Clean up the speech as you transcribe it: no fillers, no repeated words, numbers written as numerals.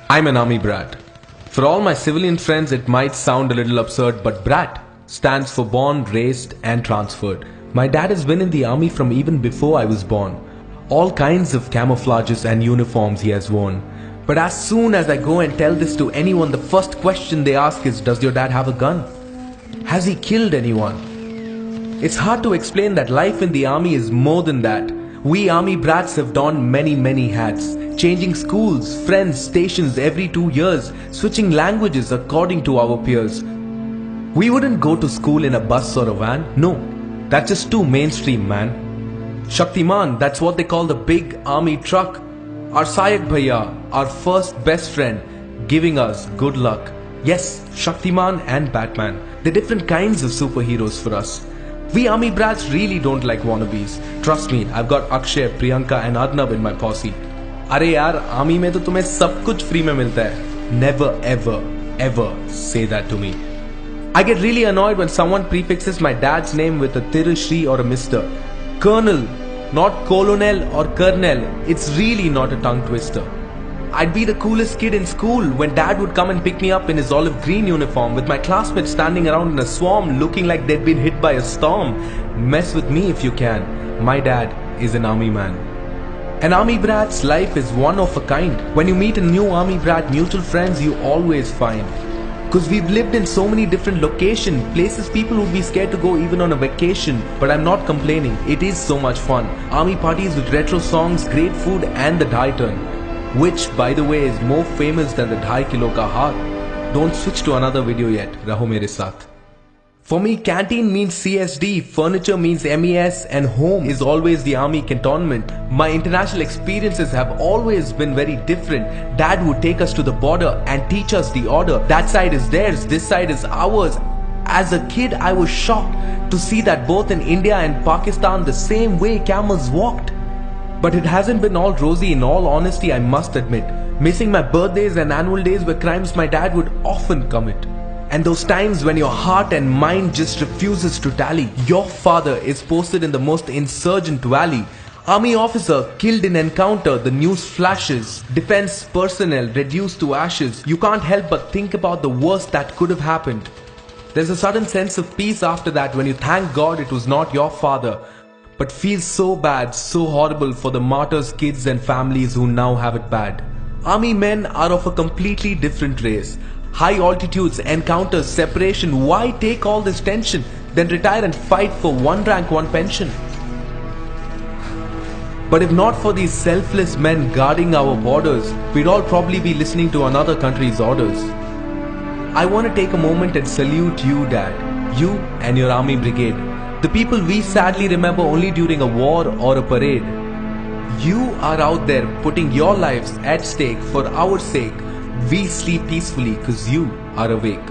I'm an army brat. For all my civilian friends, it might sound a little absurd, but Brat stands for born, raised, and transferred. My dad has been in the army from even before I was born. All kinds of camouflages and uniforms he has worn. But as soon as I go and tell this to anyone, the first question they ask is, does your dad have a gun? Has he killed anyone? It's hard to explain that life in the army is more than that. We army brats have donned many hats, changing schools, friends, stations every 2 years, switching languages according to our peers. We wouldn't go to school in a bus or a van, no, that's just too mainstream, man. Shaktiman, that's what they call the big army truck. Our Sayak Bhaiya, our first best friend, giving us good luck. Yes, Shaktiman and Batman, they're different kinds of superheroes for us. We army brats really don't like wannabes. Trust me, I've got Akshay, Priyanka and Arnab in my posse. अरे यार, army में तो तुम्हें सब कुछ free में मिलता है. Never ever say that to me. I get really annoyed when someone prefixes my dad's name with a Thiru, Shri or a Mr. Colonel, not Colonel or Colonel. It's really not a tongue twister. I'd be the coolest kid in school when dad would come and pick me up in his olive green uniform with my classmates standing around in a swarm looking like they'd been hit by a storm. Mess with me if you can. My dad is an army man. An army brat's life is one of a kind. When you meet a new army brat, mutual friends you always find. Cause we've lived in so many different locations, places people would be scared to go even on a vacation. But I'm not complaining, it is so much fun. Army parties with retro songs, great food and the Dhai turn. Which by the way is more famous than the 2.5 kilo ka haath. Don't switch to another video yet, raho mere saath. For me, canteen means CSD, furniture means MES, and home is always the army cantonment. My international experiences have always been very different. Dad would take us to the border and teach us the order. That side is theirs, this side is ours. As a kid, I was shocked to see that both in India and Pakistan, the same way camels walked. But it hasn't been all rosy, in all honesty, I must admit. Missing my birthdays and annual days were crimes my dad would often commit. And those times when your heart and mind just refuses to tally. Your father is posted in the most insurgent valley. Army officer killed in encounter, the news flashes. Defense personnel reduced to ashes. You can't help but think about the worst that could have happened. There's a sudden sense of peace after that when you thank God it was not your father. But feels so bad, so horrible for the martyrs' kids and families who now have it bad. Army men are of a completely different race. High altitudes, encounters, separation, why take all this tension? Then retire and fight for one rank, one pension. But if not for these selfless men guarding our borders, we'd all probably be listening to another country's orders. I want to take a moment and salute you, Dad. You and your army brigade. The people we sadly remember only during a war or a parade. You are out there putting your lives at stake for our sake. We sleep peacefully cause you are awake.